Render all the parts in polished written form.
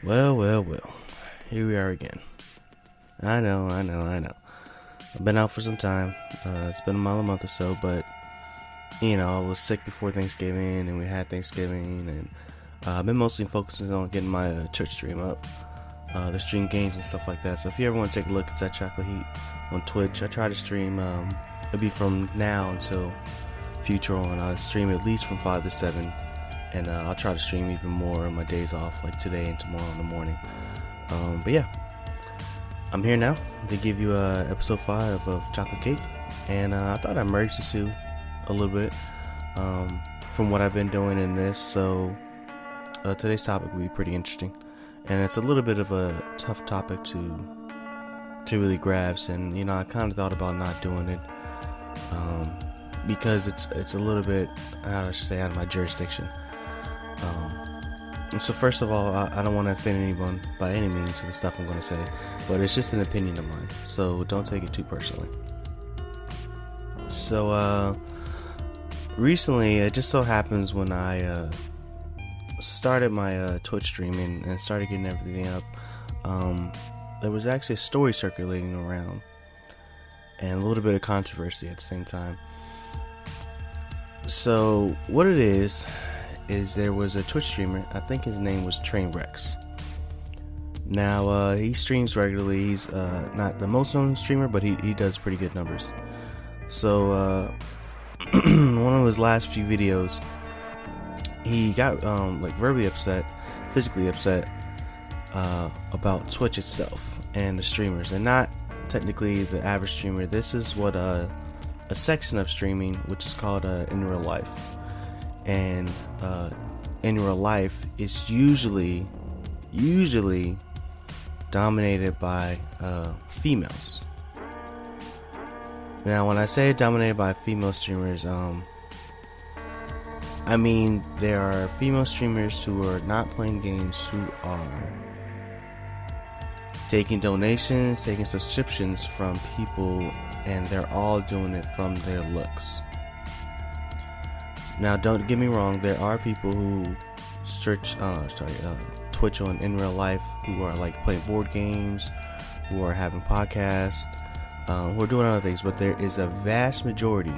Well. Here we are again. I know. I've been out for some time. It's been about a month or so, but, I was sick before Thanksgiving, and we had Thanksgiving, and I've been mostly focusing on getting my church stream up, the stream games and stuff like that. So if you ever want to take a look, it's at Chocolate Heat on Twitch. I try to stream, it'll be from now until future on. I'll stream at least from 5 to 7. And I'll try to stream even more on my days off, like today and tomorrow in the morning. But yeah, I'm here now to give you episode 5 of Chocolate Cake. And I thought I'd merge the two a little bit from what I've been doing in this. So today's topic will be pretty interesting. And it's a little bit of a tough topic to really grasp. And, I kind of thought about not doing it because it's a little bit, I should say, out of my jurisdiction. And so first of all, I don't want to offend anyone by any means of the stuff I'm going to say, but it's just an opinion of mine, so don't take it too personally. So recently, it just so happens when I started my Twitch streaming and started getting everything up, there was actually a story circulating around and a little bit of controversy at the same time. So what it is there was a Twitch streamer, I think his name was Trainwrecks. Now, he streams regularly. He's not the most known streamer, but he does pretty good numbers. So, one of his last few videos, he got verbally upset, physically upset about Twitch itself and the streamers, and not technically the average streamer. This is what a section of streaming, which is called in real life. And in real life, it's usually dominated by females. Now, when I say dominated by female streamers, I mean there are female streamers who are not playing games, who are taking donations, taking subscriptions from people, and they're all doing it from their looks. Now, don't get me wrong, there are people who Twitch on in real life, who are like playing board games, who are having podcasts, who are doing other things, but there is a vast majority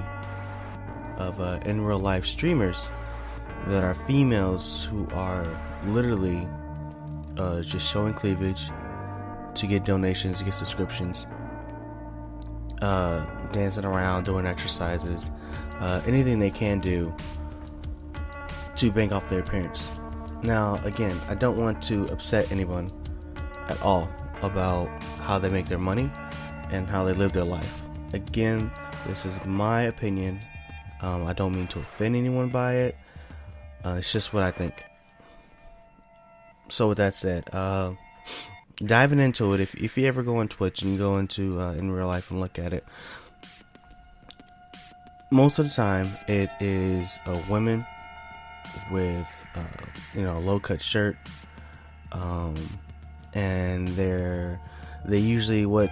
of in real life streamers that are females who are literally just showing cleavage to get donations, to get subscriptions, dancing around, doing exercises, anything they can do to bank off their appearance. Now, again, I don't want to upset anyone at all about how they make their money and how they live their life. Again, this is my opinion. I don't mean to offend anyone by it. It's just what I think. So with that said, diving into it, if you ever go on Twitch and you go into in real life and look at it, most of the time it is a women with a low cut shirt, and they usually what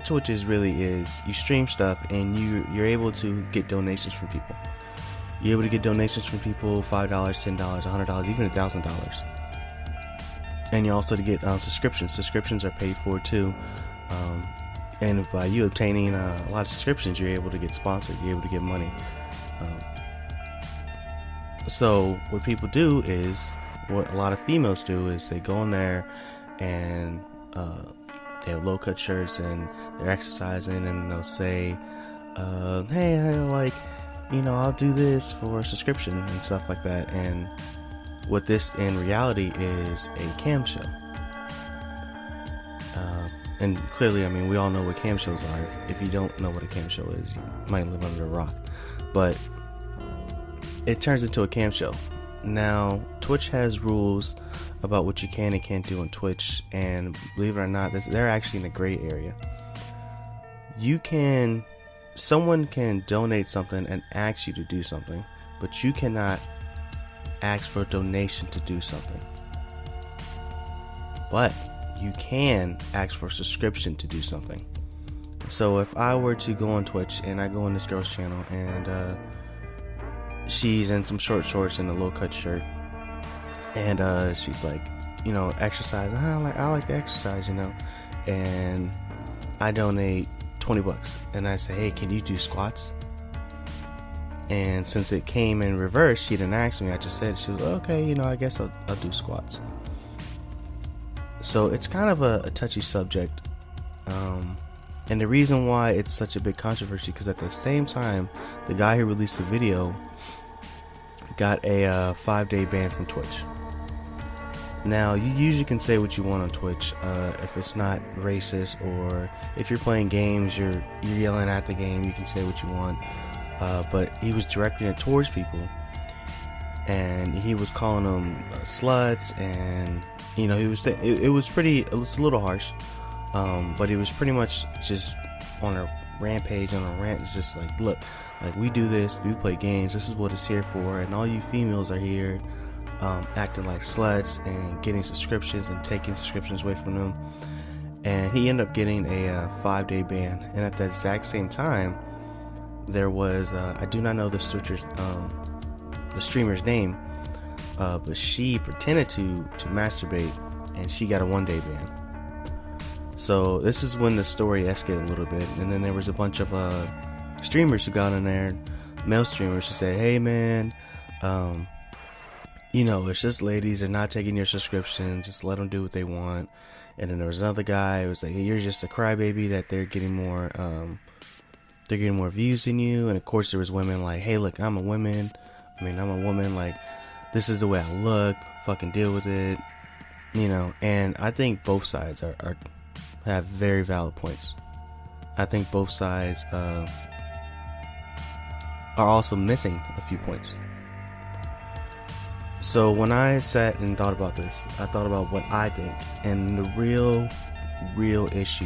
Twitch is really is, you stream stuff and you're able to get donations from people. You're able to get donations from people, $5, $10, $100, even $1,000. And you're also to get subscriptions. Subscriptions are paid for too. And by you obtaining a lot of subscriptions, you're able to get sponsored. You're able to get money. So what people do is, what a lot of females do is, they go in there and they have low cut shirts and they're exercising, and they'll say, hey, I'll do this for a subscription and stuff like that. And what this in reality is a cam show. And clearly, I mean, we all know what cam shows are. If you don't know what a cam show is, you might live under a rock. But it turns into a cam show. Now, Twitch has rules about what you can and can't do on Twitch, and believe it or not, they're actually in a gray area. Someone can donate something and ask you to do something, but you cannot ask for a donation to do something. But you can ask for a subscription to do something. So if I were to go on Twitch and I go on this girl's channel and she's in some short shorts and a low cut shirt, and she's like, exercise. I like to exercise, and I donate $20, and I say, hey, can you do squats? And since it came in reverse, she didn't ask me. I just said, she was okay. I guess I'll do squats. So it's kind of a touchy subject, and the reason why it's such a big controversy, because at the same time, the guy who released the video got a 5-day ban from Twitch. Now, you usually can say what you want on Twitch if it's not racist, or if you're playing games, you're yelling at the game, you can say what you want. But he was directing it towards people, and he was calling them sluts, and he was saying it was a little harsh, but he was pretty much just on a rampage, on a rant. It's just like, look, like, we do this, we play games, this is what it's here for, and all you females are here acting like sluts and getting subscriptions and taking subscriptions away from them. And he ended up getting a 5-day ban. And at the exact same time, there was I do not know the streamer's name, but she pretended to masturbate, and she got a 1-day ban. So this is when the story escalated a little bit, and then there was a bunch of streamers who got in there, male streamers, who said, hey man, it's just ladies, they're not taking your subscriptions, just let them do what they want. And then there was another guy who was like, hey, you're just a crybaby, that they're getting more views than you. And of course there was women like, hey look, I'm a woman, like, this is the way I look, fucking deal with it. And I think both sides have very valid points. I think both sides are also missing a few points. So when I sat and thought about this, I thought about what I think, and the real issue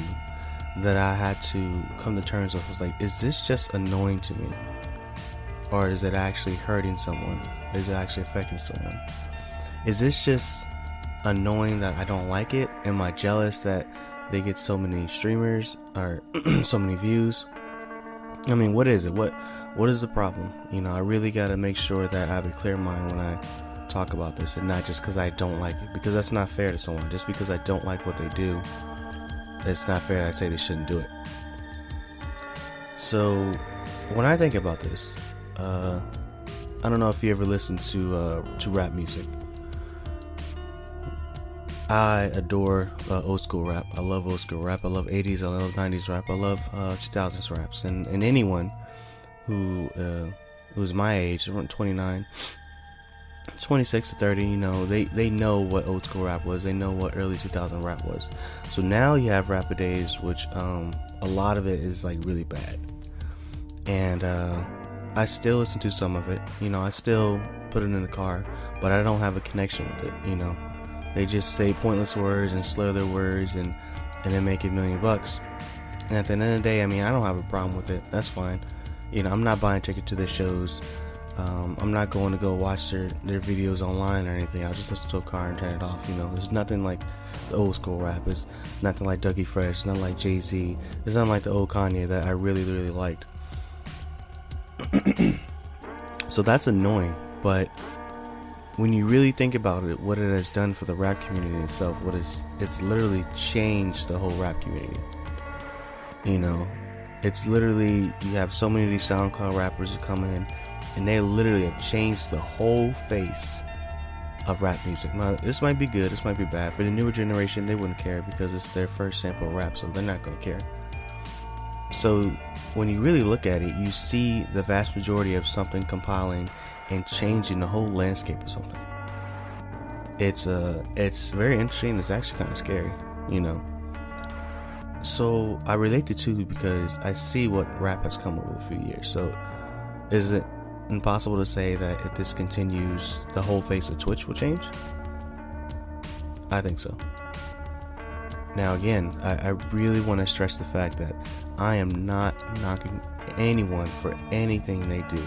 that I had to come to terms with was like, is this just annoying to me, or is it actually hurting someone? Is it actually affecting someone? Is this just annoying that I don't like it? Am I jealous that they get so many streamers or so many views? What is it? What is the problem? I really got to make sure that I have a clear mind when I talk about this, and not just because I don't like it, because that's not fair to someone. Just because I don't like what they do, it's not fair I say they shouldn't do it. So when I think about this, I don't know if you ever listened to rap music. I adore old school rap. I love old school rap. I love 80s, I love 90s rap, I love 2000s raps, and anyone who's my age, around 29, 26 to 30, they know what old school rap was. They know what early 2000 rap was. So now you have Rapperdays, which a lot of it is like really bad, and I still listen to some of it. I still put it in the car, but I don't have a connection with it. They just say pointless words and slur their words, and then make $1 million. And at the end of the day, I don't have a problem with it. That's fine. I'm not buying tickets to their shows. I'm not going to go watch their videos online or anything. I'll just listen to a car and turn it off. There's nothing like the old school rap. It's nothing like Dougie Fresh. It's nothing like Jay-Z. It's nothing like the old Kanye that I really, really liked. So that's annoying. But when you really think about it, what it has done for the rap community itself, it's literally changed the whole rap community. It's literally, you have so many of these SoundCloud rappers that come in, and they literally have changed the whole face of rap music. Now, this might be good, this might be bad. For the newer generation, they wouldn't care because it's their first sample of rap, so they're not going to care. So when you really look at it, you see the vast majority of something compiling and changing the whole landscape of something. It's very interesting. It's actually kind of scary, So I relate the two because I see what rap has come up with a few years. So is it impossible to say that if this continues, the whole face of Twitch will change? I think so. Now again, I really want to stress the fact that I am not knocking anyone for anything they do.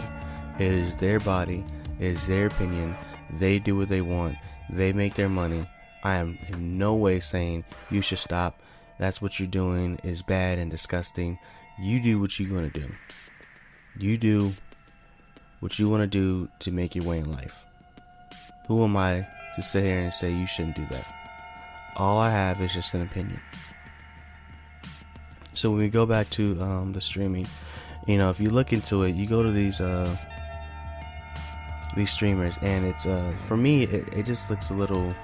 It is their body, it is their opinion, they do what they want, they make their money. I am in no way saying you should stop. That's what you're doing is bad and disgusting. You do what you're going to do. You do what you want to do to make your way in life. Who am I to sit here and say you shouldn't do that? All I have is just an opinion. So when we go back to the streaming, if you look into it, you go to these streamers, and it's for me, it just looks a little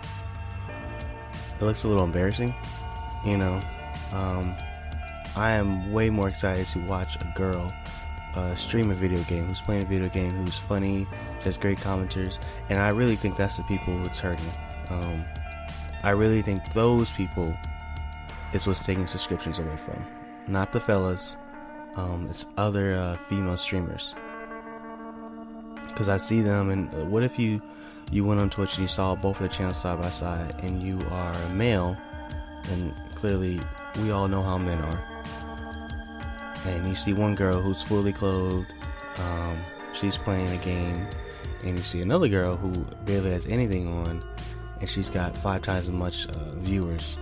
embarrassing. I am way more excited to watch a girl stream a video game, who's playing a video game, who's funny, she has great commenters, and I really think that's the people it's hurting. I really think those people is what's taking subscriptions away from, not the fellas. It's other female streamers, because I see them. And what if you went on Twitch and you saw both of their channels side by side, and you are a male, and clearly we all know how men are, and you see one girl who's fully clothed, she's playing a game, and you see another girl who barely has anything on, and she's got 5 times as much viewers.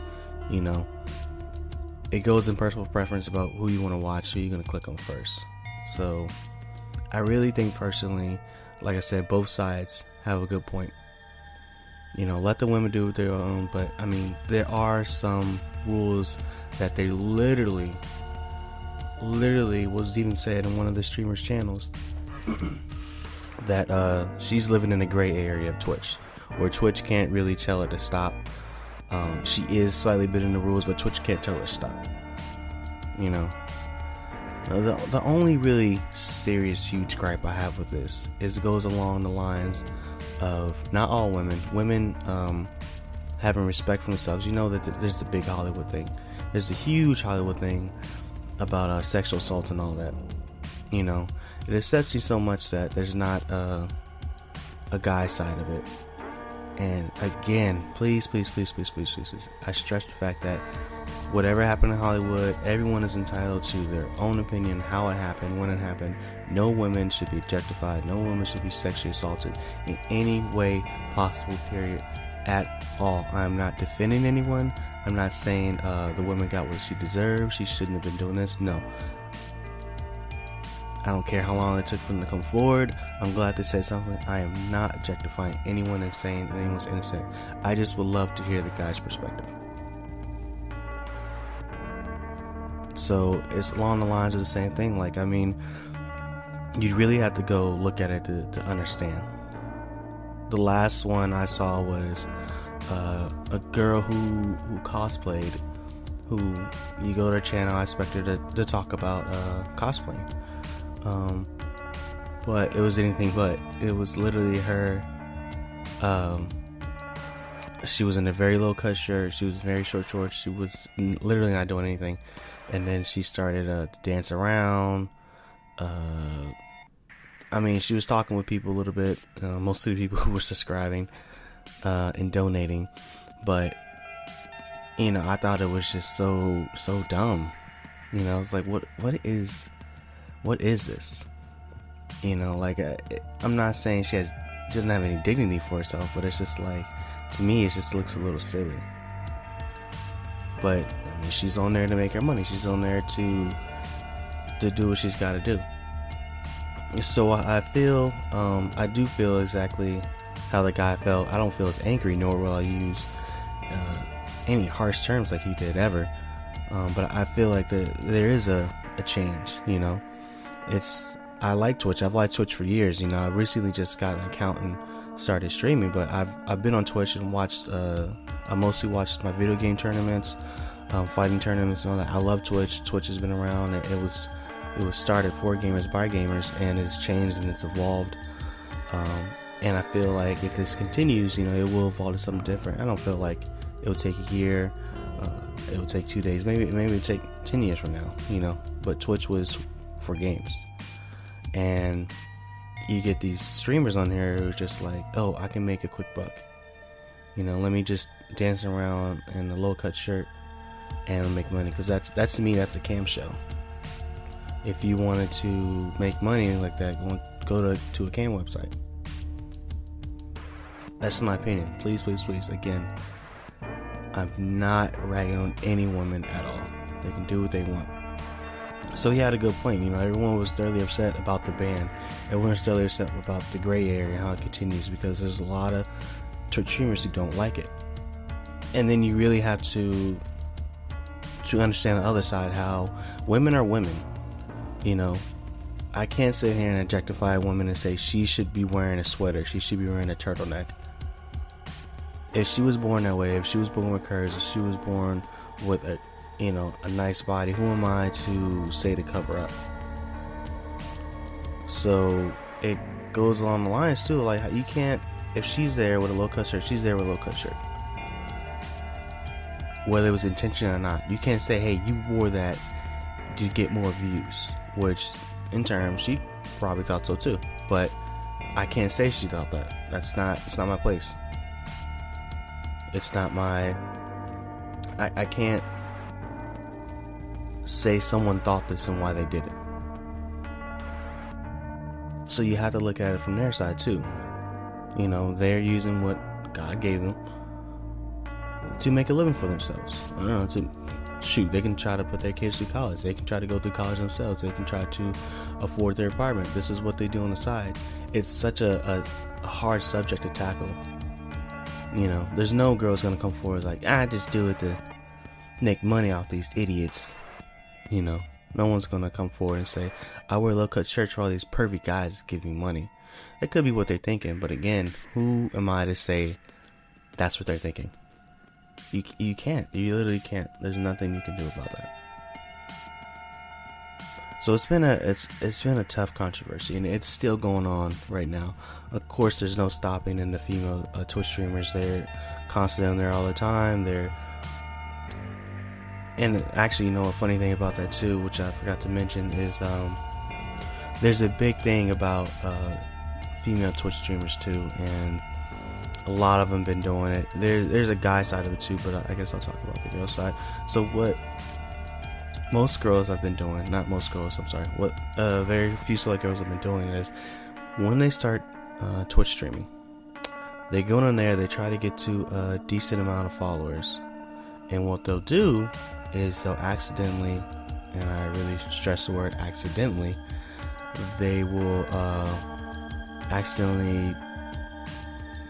It goes in personal preference about who you want to watch, who you're going to click on first. So I really think personally, like I said, both sides have a good point. Let the women do their own, but I mean, there are some rules that they literally was even said in one of the streamers' channels that she's living in a gray area of Twitch, where Twitch can't really tell her to stop. She is slightly bending the rules, but Twitch can't tell her to stop. The only really serious, huge gripe I have with this is it goes along the lines of not all women having respect for themselves. That there's the big Hollywood thing. There's a huge Hollywood thing about sexual assault and all that. It upsets you so much that there's not a guy side of it. And again, please, I stress the fact that whatever happened in Hollywood, everyone is entitled to their own opinion, how it happened, when it happened. No women should be objectified. No women should be sexually assaulted in any way possible, period, at all. I'm not defending anyone. I'm not saying the woman got what she deserved. She shouldn't have been doing this. No. I don't care how long it took for them to come forward. I'm glad they said something. I am not objectifying anyone and saying that anyone's innocent. I just would love to hear the guy's perspective. So it's along the lines of the same thing. You really have to go look at it to understand. The last one I saw was a girl who cosplayed, who you go to her channel, I expect her to talk about cosplaying. But it was anything but. It was literally her. She was in a very low cut shirt. She was very short shorts. She was literally not doing anything. And then she started to dance around. She was talking with people a little bit. Mostly the people who were subscribing and donating. But I thought it was just so dumb. I was like, what is this? I'm not saying she doesn't have any dignity for herself, but it's just like, to me, it just looks a little silly. But she's on there to make her money. She's on there to do what she's got to do. So I feel, I do feel exactly how the guy felt. I don't feel as angry, nor will I use any harsh terms like he did ever. But I feel like there is a change. I like Twitch. I've liked Twitch for years. I recently just got an account and started streaming, but I've been on Twitch and watched. I mostly watched my video game tournaments, fighting tournaments, and all that. I love Twitch. Twitch has been around. It was started for gamers by gamers, and it's changed and it's evolved. And I feel like if this continues, it will evolve to something different. I don't feel like it will take a year. It will take 2 days. Maybe it'll take 10 years from now. But Twitch was for games. And you get these streamers on here who are just like, oh, I can make a quick buck. Let me just dance around in a low-cut shirt and make money. Because that's to me, that's a cam show. If you wanted to make money like that, go to a cam website. That's my opinion. Please. Again, I'm not ragging on any woman at all. They can do what they want. So he had a good point. Everyone was thoroughly upset about the ban. Everyone was thoroughly upset about the gray area, how it continues, because there's a lot of Twitch streamers who don't like it. And then you really have to understand the other side, how women are women. I can't sit here and objectify a woman and say she should be wearing a sweater, she should be wearing a turtleneck. If she was born that way, if she was born with curves, if she was born with a nice body, who am I to say to cover up? So it goes along the lines too, like you can't, if she's there with a low cut shirt, she's there with a low cut shirt, whether it was intentional or not. You can't say, hey, you wore that to get more views, which in turn she probably thought so too, but I can't say she thought that. It's not my place. It's not my, I can't say someone thought this and why they did it. So you have to look at it from their side too. They're using what God gave them to make a living for themselves. I don't know, they can try to put their kids through college. They can try to go through college themselves. They can try to afford their apartment. This is what they do on the side. It's such a hard subject to tackle. There's no girl's gonna come forward like, I just do it to make money off these idiots. No one's gonna come forward and say, I wear low-cut shirts for all these pervy guys that give me money. That could be what they're thinking, but again, who am I to say that's what they're thinking? You can't. You literally can't. There's nothing you can do about that. So it's been a tough controversy, and it's still going on right now. Of course, there's no stopping in the female Twitch streamers. They're constantly on there all the time. And actually, a funny thing about that too, which I forgot to mention, is there's a big thing about female Twitch streamers too, and a lot of them been doing it. There's a guy side of it too, but I guess I'll talk about the girl side. So what most girls have been doing, not most girls, I'm sorry, what very few select girls have been doing is, when they start Twitch streaming, they go in there, they try to get to a decent amount of followers, and what they'll do is they'll accidentally, and I really stress the word accidentally, they will accidentally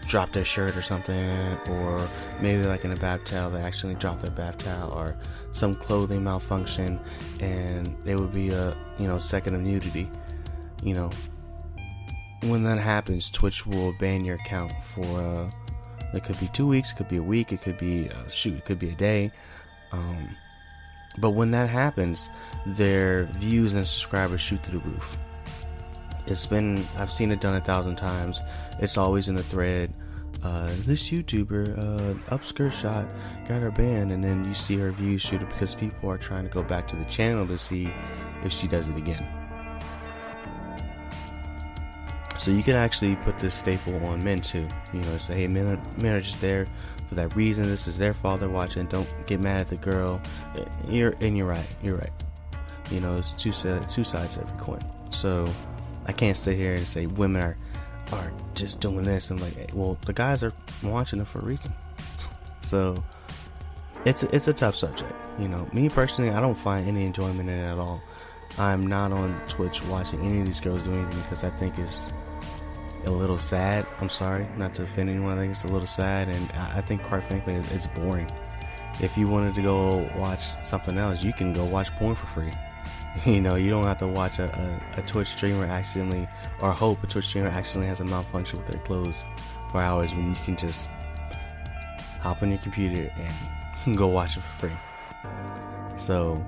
drop their shirt or something, or maybe like in a bath towel, they accidentally drop their bath towel, or some clothing malfunction, and there would be a second of nudity. When that happens, Twitch will ban your account for it could be 2 weeks, it could be a week, it could be it could be a day. But when that happens, their views and subscribers shoot through the roof. I've seen it done 1,000 times. It's always in the thread. This YouTuber, upskirt shot, got her banned, and then you see her views shoot up because people are trying to go back to the channel to see if she does it again. So you can actually put this staple on men too. Say, hey, men are just there for that reason. This is their fault. They're watching. Don't get mad at the girl. You're right. It's two sides of every coin. So I can't sit here and say women are just doing this. I'm like, hey, well, the guys are watching it for a reason. So it's a tough subject. Me personally, I don't find any enjoyment in it at all. I'm not on Twitch watching any of these girls do anything because I think it's a little sad. I'm sorry, not to offend anyone. I think it's a little sad, and I think, quite frankly, it's boring. If you wanted to go watch something else, you can go watch porn for free. You don't have to watch a Twitch streamer accidentally, or hope a Twitch streamer accidentally has a malfunction with their clothes for hours, when you can just hop on your computer and go watch it for free. So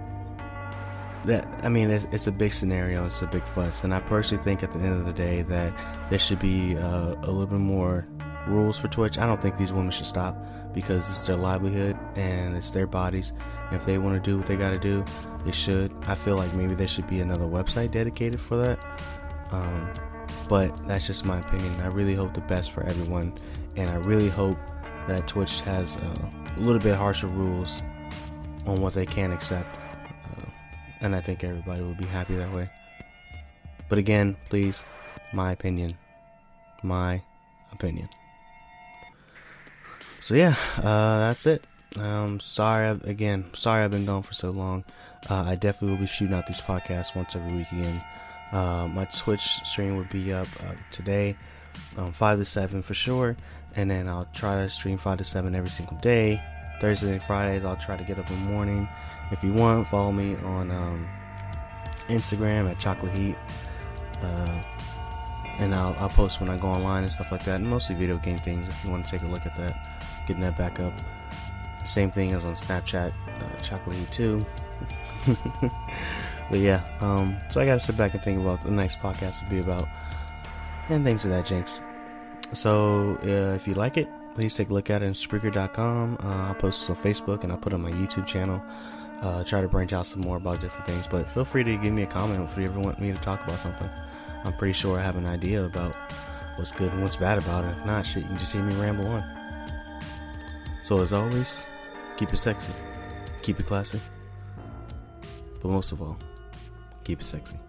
it's a big scenario, it's a big fuss, and I personally think at the end of the day that there should be a little bit more rules for Twitch. I don't think these women should stop, because it's their livelihood and it's their bodies, and if they want to do what they got to do, they should. I feel like maybe there should be another website dedicated for that, but that's just my opinion. I really hope the best for everyone, and I really hope that Twitch has a little bit harsher rules on what they can accept. And I think everybody will be happy that way. But again, please, my opinion. So yeah, that's it. Sorry I've been gone for so long. I definitely will be shooting out these podcasts once every week again. My Twitch stream will be up today, 5 to 7 for sure. And then I'll try to stream 5 to 7 every single day Thursdays and Fridays, I'll try to get up in the morning. If you want, follow me on Instagram at Chocolate Heat. And I'll post when I go online and stuff like that, and mostly video game things if you want to take a look at that, getting that back up. Same thing as on Snapchat, Chocolate Heat too. But yeah, so I gotta sit back and think about what the next podcast will be about, and things of that jinx. So if you like it, please take a look at it on Spreaker.com. I'll post this on Facebook, and I'll put it on my YouTube channel. Try to branch out some more about different things, but feel free to give me a comment if you ever want me to talk about something. I'm pretty sure I have an idea about what's good and what's bad about it. If not, shit, you can just hear me ramble on. So as always, keep it sexy, keep it classy, but most of all, keep it sexy.